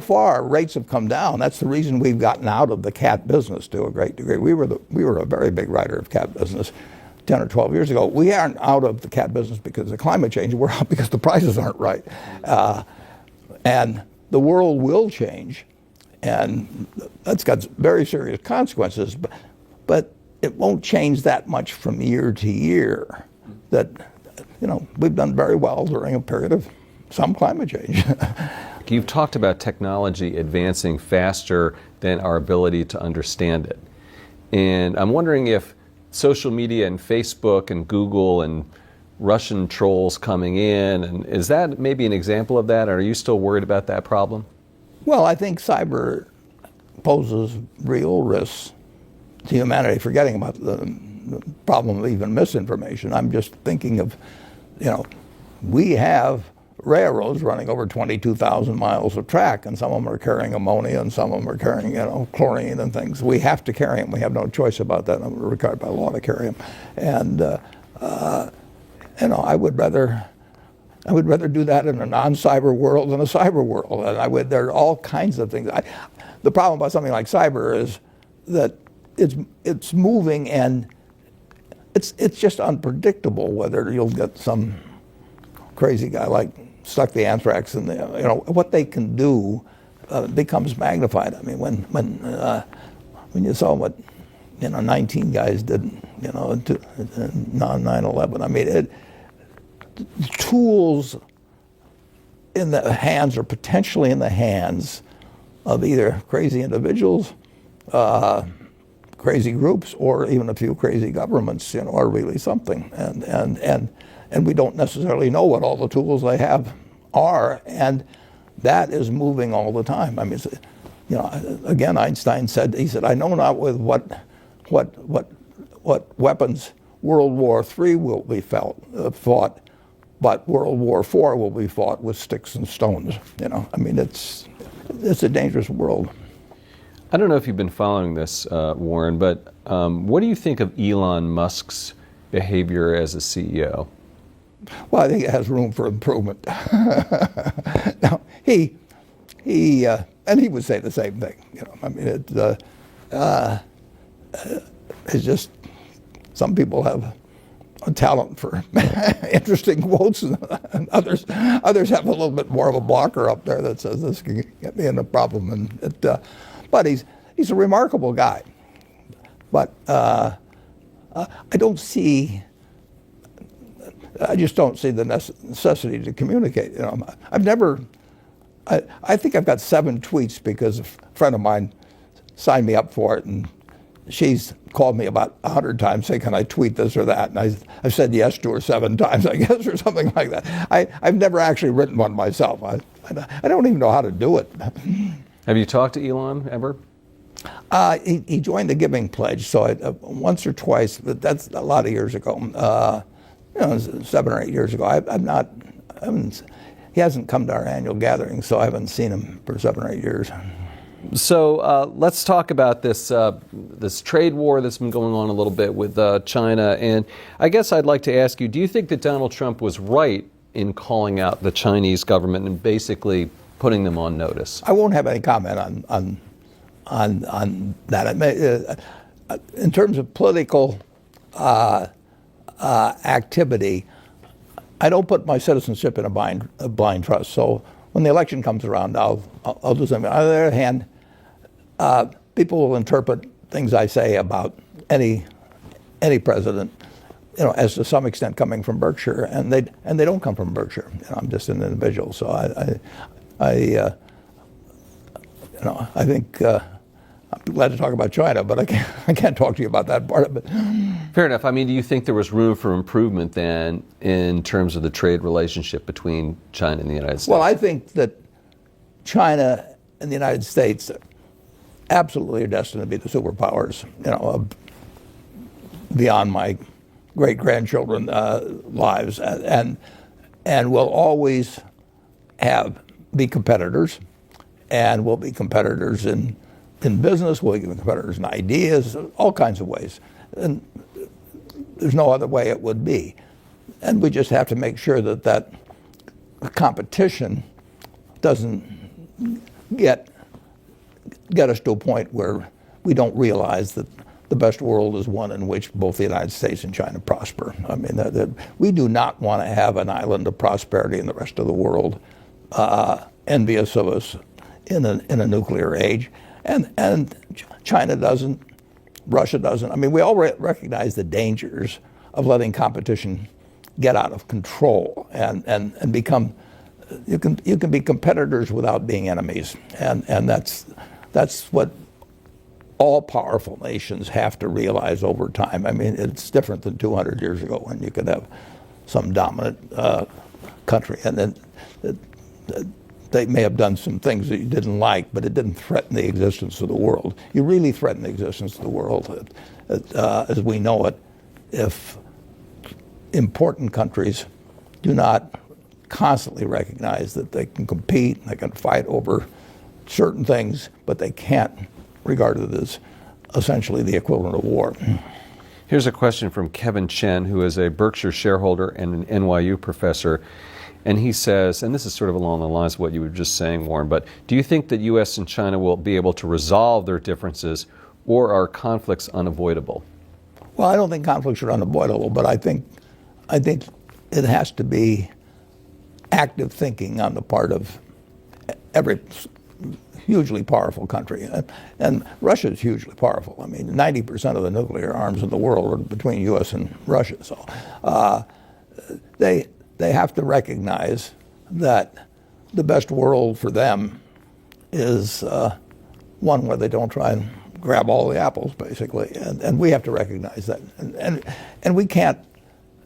far, rates have come down. That's the reason we've gotten out of the cat business to a great degree. We were a very big writer of cat business 10 or 12 years ago. We aren't out of the cat business because of climate change. We're out because the prices aren't right. And the world will change, and that's got very serious consequences, but it won't change that much from year to year. That, we've done very well during a period of some climate change. You've talked about technology advancing faster than our ability to understand it. And I'm wondering if social media and Facebook and Google and Russian trolls coming in, and is that maybe an example of that? Or are you still worried about that problem? Well, I think cyber poses real risks to humanity, forgetting about the problem of even misinformation. I'm just thinking of, we have railroads running over 22,000 miles of track, and some of them are carrying ammonia, and some of them are carrying, chlorine and things. We have to carry them. We have no choice about that. We're required by law to carry them. And I would rather do that in a non-cyber world than a cyber world. And there are all kinds of things. The problem about something like cyber is that it's moving, and it's just unpredictable whether you'll get some crazy guy like stuck the anthrax in the, what they can do becomes magnified. I mean, when you saw what 19 guys did, on 9/11. I mean, tools in the hands, or potentially in the hands, of either crazy individuals, crazy groups, or even a few crazy governments, are really something. And we don't necessarily know what all the tools they have are, and that is moving all the time. I mean, again, Einstein said, I know not with what weapons World War III will be fought, but World War IV will be fought with sticks and stones. I mean, it's a dangerous world. I don't know if you've been following this, Warren, but what do you think of Elon Musk's behavior as a CEO? Well, I think it has room for improvement. Now, he and he would say the same thing. I mean, it's just, some people have a talent for interesting quotes, and others have a little bit more of a blocker up there that says this can get me in a problem. But he's a remarkable guy. But I just don't see the necessity to communicate. I think I've got 7 tweets because a friend of mine signed me up for it, and she's called me about 100 times saying, can I tweet this or that? And I've said yes to her 7 times, I guess, or something like that. I've never actually written one myself. I don't even know how to do it. Have you talked to Elon ever? He joined the Giving Pledge, so once or twice, but that's a lot of years ago. 7 or 8 years ago. He hasn't come to our annual gathering, so I haven't seen him for 7 or 8 years. So let's talk about this trade war that's been going on a little bit with China. And I guess I'd like to ask you, do you think that Donald Trump was right in calling out the Chinese government and basically putting them on notice? I won't have any comment on that. In terms of political activity, I don't put my citizenship in a blind trust. So when the election comes around, I'll do something. On the other hand, people will interpret things I say about any any president, as to some extent coming from Berkshire, and they don't come from Berkshire. I'm just an individual, so I think I'm glad to talk about China, but I can't talk to you about that part of it. Fair enough. I mean, do you think there was room for improvement then in terms of the trade relationship between China and the United States? Well, I think that China and the United States absolutely are destined to be the superpowers, beyond my great-grandchildren lives, and will always be competitors, and will be competitors in business, will be competitors in ideas, all kinds of ways. And there's no other way it would be. And we just have to make sure that competition doesn't get us to a point where we don't realize that the best world is one in which both the United States and China prosper. I mean, we do not want to have an island of prosperity in the rest of the world, envious of us in a nuclear age. And China doesn't, Russia doesn't. I mean, we all recognize the dangers of letting competition get out of control and become, you can be competitors without being enemies. And that's what all powerful nations have to realize over time. I mean, it's different than 200 years ago when you could have some dominant country, and then they may have done some things that you didn't like, but it didn't threaten the existence of the world. You really threaten the existence of the world as we know it if important countries do not constantly recognize that they can compete, they can fight over certain things, but they can't regard it as essentially the equivalent of war. Here's a question from Kevin Chen, who is a Berkshire shareholder and an NYU professor. And he says, and this is sort of along the lines of what you were just saying, Warren, but do you think that U.S. and China will be able to resolve their differences, or are conflicts unavoidable? Well, I don't think conflicts are unavoidable, but I think it has to be active thinking on the part of every hugely powerful country. And Russia is hugely powerful. I mean, 90% of the nuclear arms in the world are between U.S. and Russia. So they have to recognize that the best world for them is one where they don't try and grab all the apples, basically. And we have to recognize that. And we can't,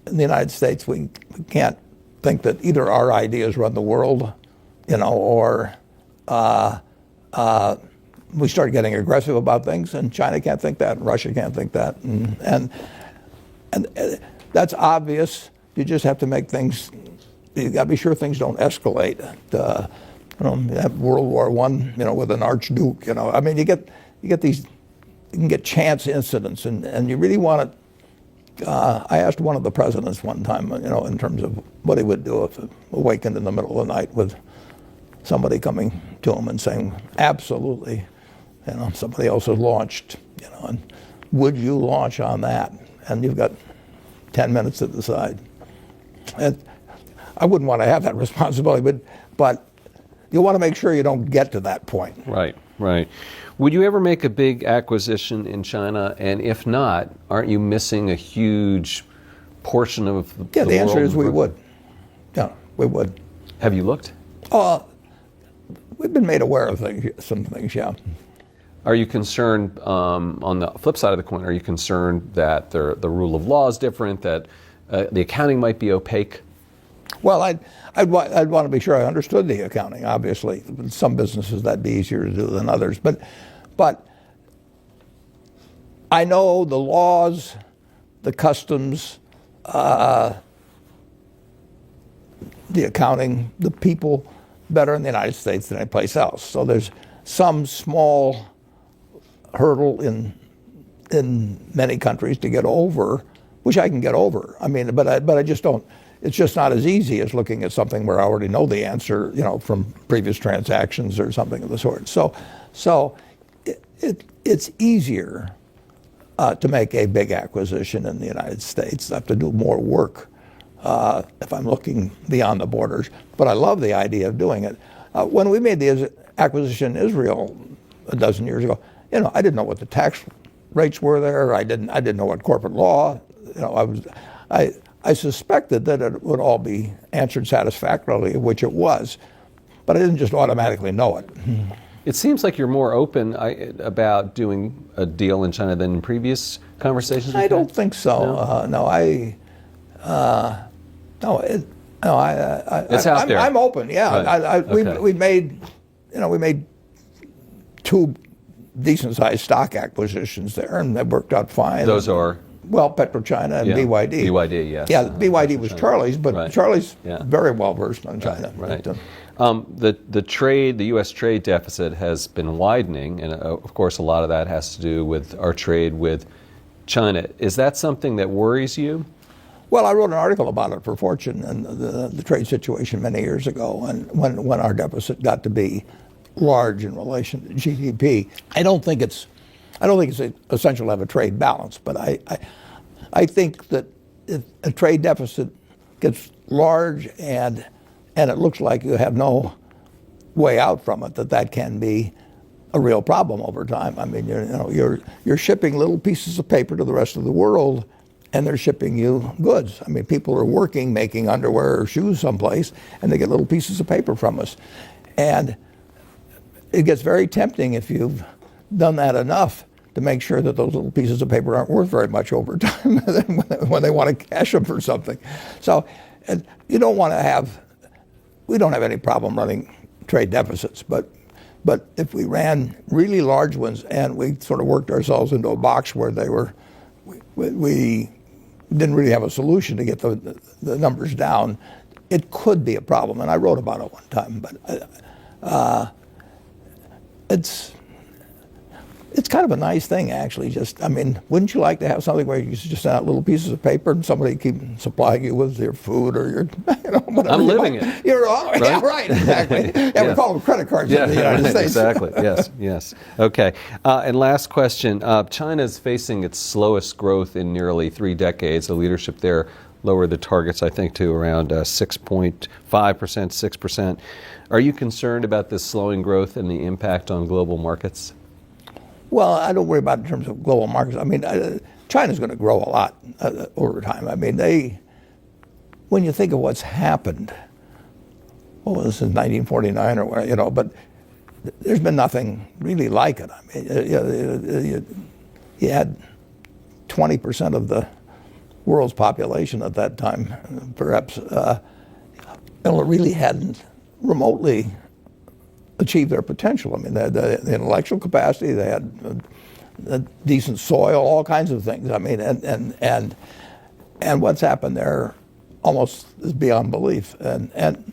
in the United States, we can't think that either our ideas run the world, or we start getting aggressive about things, and China can't think that, and Russia can't think that. And that's obvious. You just have to make things, you got to be sure things don't escalate. You have World War I, with an archduke, I mean, you get these, you can get chance incidents, and you really want to, I asked one of the presidents one time, in terms of what he would do if awakened in the middle of the night with somebody coming to him and saying, absolutely, somebody else has launched, and would you launch on that? And you've got 10 minutes to decide. And I wouldn't want to have that responsibility, but you want to make sure you don't get to that point. Right. Would you ever make a big acquisition in China? And if not, aren't you missing a huge portion of the world? Yeah, the answer is we would. Yeah, we would. Have you looked? We've been made aware of some things, yeah. Are you concerned, on the flip side of the coin, are you concerned that the rule of law is different, that the accounting might be opaque? Well, I'd want to be sure I understood the accounting, obviously. In some businesses that'd be easier to do than others. But I know the laws, the customs, the accounting, the people better in the United States than any place else. So there's some small hurdle in many countries to get over, which I can get over. I mean, but I just don't. It's just not as easy as looking at something where I already know the answer, from previous transactions or something of the sort. So it's easier to make a big acquisition in the United States. I have to do more work if I'm looking beyond the borders. But I love the idea of doing it. When we made the acquisition in Israel a dozen years ago, I didn't know what the tax rates were there. I didn't know what corporate law. I suspected that it would all be answered satisfactorily, which it was, but I didn't just automatically know it. It seems like you're more open about doing a deal in China than in previous conversations. I don't think so. No, it's out there. I'm open. Yeah, Right. we made 2 decent-sized stock acquisitions there, and they worked out fine. Those are? Well, PetroChina and BYD. BYD, yes. Yeah, BYD was Charlie's, but Right. Charlie's Yeah. very well versed on China. Right. But, The U.S. trade deficit has been widening, and of course, a lot of that has to do with our trade with China. Is that something that worries you? well, I wrote an article about it for Fortune and the trade situation many years ago, and when our deficit got to be large in relation to GDP. I don't think it's essential to have a trade balance, but I think that if a trade deficit gets large and it looks like you have no way out from it, that can be a real problem over time. I mean, you're shipping little pieces of paper to the rest of the world, and they're shipping you goods. I mean, people are working, making underwear or shoes someplace, and they get little pieces of paper from us. And it gets very tempting if you've done that enough to make sure that those little pieces of paper aren't worth very much over time when they want to cash them for something. So you don't want to have, we don't have any problem running trade deficits, but if we ran really large ones and we sort of worked ourselves into a box where we didn't really have a solution to get the numbers down, it could be a problem. And I wrote about it one time, but it's kind of a nice thing, actually. I mean, wouldn't you like to have something where you just send out little pieces of paper and somebody keep supplying you with your food or your, whatever? I'm living it. You're all right. Yeah, right, exactly. Yeah, we call them credit cards in the United States. Exactly. Yes. Okay. And last question. China is facing its slowest growth in nearly 3 decades. The leadership there lowered the targets, I think, to around 6.5%, 6%. Are you concerned about this slowing growth and the impact on global markets? Well, I don't worry about it in terms of global markets. I mean, China's going to grow a lot over time. I mean, when you think of what's happened, well, this is 1949 or whatever, but there's been nothing really like it. I mean, you had 20% of the world's population at that time, perhaps, really hadn't remotely achieve their potential. I mean, they had the intellectual capacity, they had a decent soil, all kinds of things. I mean, and what's happened there almost is beyond belief. And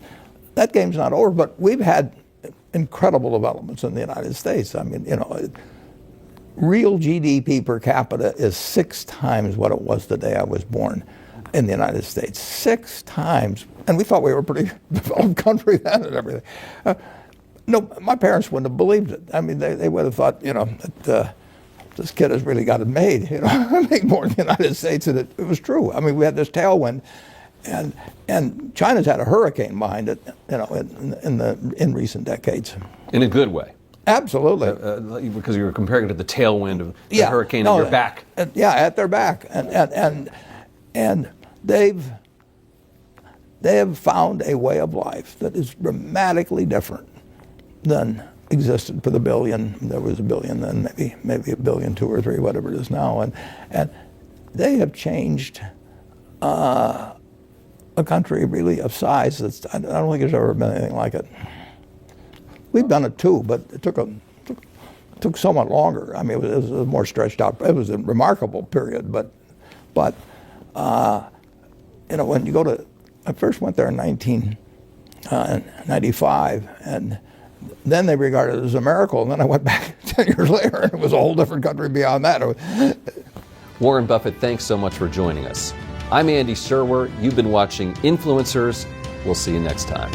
that game's not over, but we've had incredible developments in the United States. I mean, real GDP per capita is 6 times what it was the day I was born in the United States. 6 times. And we thought we were a pretty developed country then and everything. No, my parents wouldn't have believed it. I mean, they would have thought, that this kid has really got it made. Make more in the United States, and it was true. I mean, we had this tailwind, and China's had a hurricane behind it, in recent decades. In a good way. Absolutely. Because you were comparing it to the tailwind of the hurricane at your back. At their back, and they have found a way of life that is dramatically different than existed for the billion. There was a billion then, maybe a billion, 2 or 3, whatever it is now, and they have changed a country really of size. I don't think there's ever been anything like it. We've done it too, but it took somewhat longer. I mean, it was more stretched out. It was a remarkable period, but when you go to, I first went there in 1995, and then they regarded it as a miracle, and then I went back 10 years later, and it was a whole different country beyond that. Warren Buffett, thanks so much for joining us. I'm Andy Serwer. You've been watching Influencers. We'll see you next time.